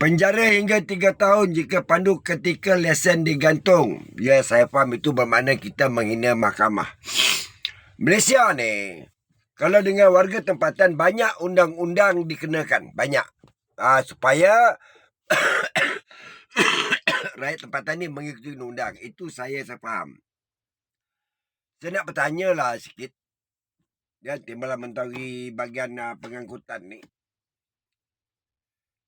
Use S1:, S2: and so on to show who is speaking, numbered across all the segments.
S1: Penjara hingga 3 tahun jika pandu ketika lesen digantung. Ya, saya faham itu bermakna kita menghina mahkamah. Malaysia ni, kalau dengan warga tempatan, banyak undang-undang dikenakan. Banyak. Supaya rakyat tempatan ni mengikuti undang. Itu saya faham. Saya nak bertanya lah sikit. Ya, Timbalan Menteri bahagian pengangkutan ni.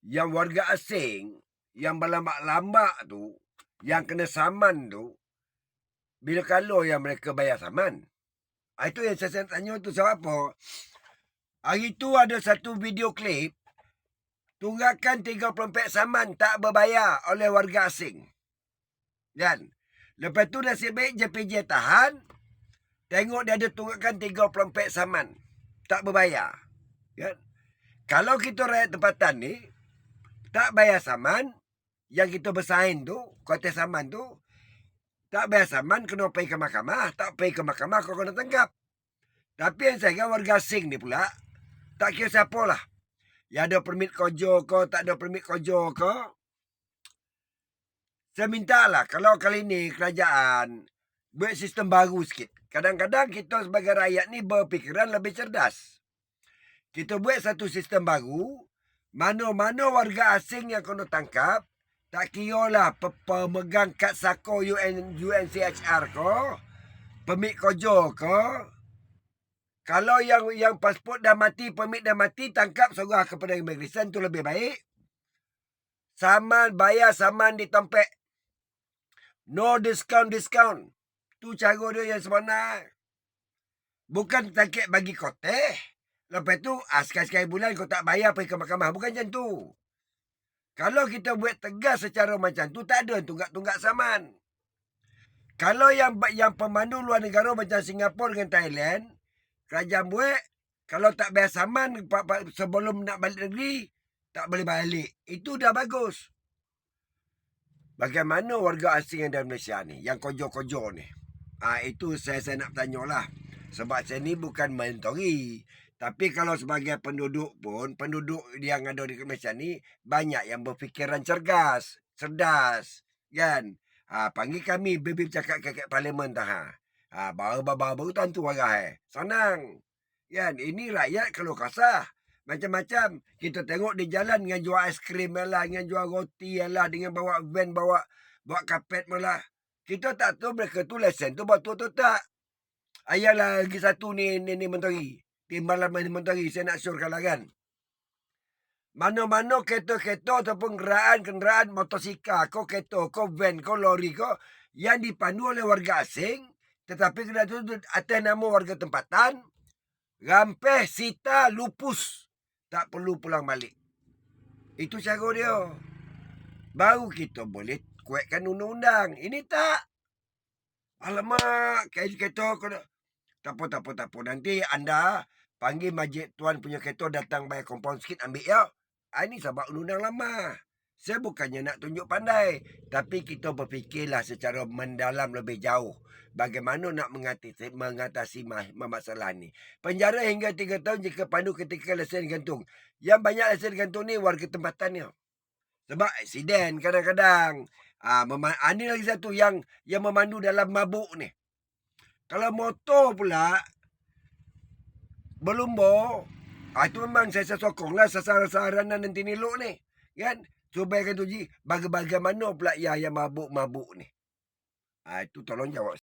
S1: Yang warga asing yang berlambak-lambak tu, yang kena saman tu, bila kalau yang mereka bayar saman. Itu yang saya tanya tu, sebab apa? Hari tu ada satu video klip, tunggakan 34 saman tak berbayar oleh warga asing. Kan? Lepas tu nasib baik JPJ tahan, tengok dia ada tunggakan 34 saman tak berbayar. Kan? Kalau kita rakyat tempatan ni tak bayar saman, yang kita bersaing tu, kuota saman tu, tak bayar saman, kena pergi ke mahkamah. Tak pergi ke mahkamah, kau kena tangkap. Tapi yang saya kata warga asing ni pula, tak kira siapa lah. Yang ada permit kojo ke, tak ada permit kojo ke. Saya minta lah, kalau kali ni kerajaan buat sistem baru sikit. Kadang-kadang kita sebagai rakyat ni berfikiran lebih cerdas. Kita buat satu sistem baru, mana-mana warga asing yang kena tangkap, tak kira lah pemegang kad sako UNCHR ke, permit kojo ke. Kalau yang pasport dah mati, permit dah mati, tangkap serah kepada immigration, tu lebih baik. Saman, bayar saman di tempek. No discount. Tu cara dia yang sebenar. Bukan tangkap bagi koteh. Lepas tu, sekali-sekali bulan kau tak bayar pergi ke mahkamah. Bukan macam tu. Kalau kita buat tegas secara macam tu, tak ada tunggak-tunggak saman. Kalau yang pemandu luar negara macam Singapura dengan Thailand, kerajaan buat, kalau tak bayar saman sebelum nak balik negeri, tak boleh balik. Itu dah bagus. Bagaimana warga asing yang dari Malaysia ni, yang kojo-kojo ni? Itu saya nak bertanya lah. Sebab saya ni bukan menteri. Tapi kalau sebagai penduduk pun, penduduk yang ada di Malaysia ni, banyak yang berfikiran cerdas. Kan? Panggil kami, baby cakap kat parlimen dah. Baru tentu warah. Senang. Kan? Ini rakyat kalau kasar. Macam-macam. Kita tengok di jalan dengan jual aiskrim lah, dengan jual roti lah, dengan bawa van, bawa kapet malah. Kita tak tahu mereka tu lesen tu betul tu tak. Ayalah lagi satu ni menteri. Timbalan menteri, saya nak syorkan lah kan. Mana-mana kereta-kereta ataupun kenderaan motosikal, kereta, van, lori, yang dipandu oleh warga asing, tetapi kena tu atas nama warga tempatan, rampeh, sita, lupus. Tak perlu pulang balik. Itu cara dia. Baru kita boleh kuatkan undang-undang. Ini tak. Alamak, kereta kena. Tak apa. Nanti anda panggil majlis tuan punya kereta datang bayar kompon sikit, ambil ya. Ini sebab undang-undang lama. Saya bukannya nak tunjuk pandai. Tapi kita berfikirlah secara mendalam lebih jauh. Bagaimana nak mengatasi masalah ni. Penjara hingga 3 tahun jika pandu ketika lesen gantung. Yang banyak lesen gantung ni warga tempatannya. Sebab aksiden kadang-kadang. Ini lagi satu yang memandu dalam mabuk ni. Kalau motor pula berlumba, itu memang saya sokonglah sasaran-sasaran nanti ni elok ni. Kan? Cuba kan tu bagaimana pula yang mabuk-mabuk ni. Itu tolong jawab.